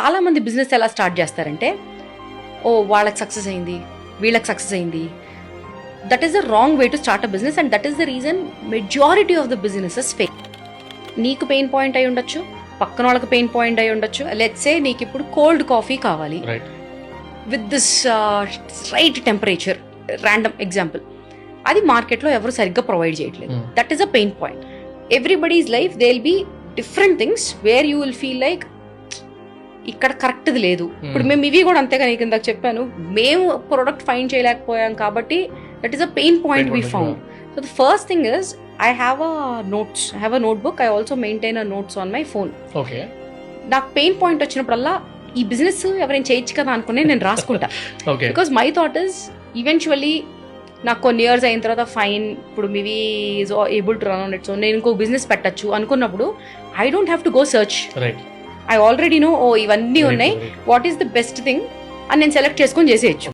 చాలా మంది బిజినెస్ ఎలా స్టార్ట్ చేస్తారంటే, ఓ వాళ్ళకి సక్సెస్ అయింది, వీళ్ళకి సక్సెస్ అయింది. That is the wrong way to start a business and that is the reason majority of the businesses fail. నీకు పెయిన్ పాయింట్ అయి ఉండొచ్చు, పక్కన వాళ్ళకి పెయిన్ పాయింట్ అయి ఉండొచ్చు. లెట్స్ సే నీకు ఇప్పుడు కోల్డ్ కాఫీ కావాలి with this right temperature, random example, అది మార్కెట్లో ఎవరు సరిగ్గా ప్రొవైడ్ చేయట్లేదు. That is a pain point. Everybody's life they will be different things where you will feel like ఇక్కడ కరెక్ట్ది లేదు. ఇప్పుడు మేము ఇవి కూడా అంతేగా, నీకు ఇందాక చెప్పాను, మేము ప్రొడక్ట్ ఫైండ్ చేయలేకపోయాం కాబట్టి that is a pain point we found. So the first thing is I have a notebook. I also maintain a notes on my phone. నాకు పెయిన్ పాయింట్ వచ్చినప్పుడల్లా ఈ బిజినెస్ ఎవరైనా చేయొచ్చు కదా అనుకునే నేను రాసుకుంటా. Because my thought is eventually నాకు కొన్ని ఇయర్స్ అయిన తర్వాత ఫైన్, ఇప్పుడు మీవి is able to run on its own, నేను ఇంకో బిజినెస్ పెట్టచ్చు అనుకున్నప్పుడు I don't have to go search. I already no, ఓ ఇవన్నీ ఉన్నాయి, what is the best thing అని నేను సెలెక్ట్ చేసుకొని చేసేయచ్చు.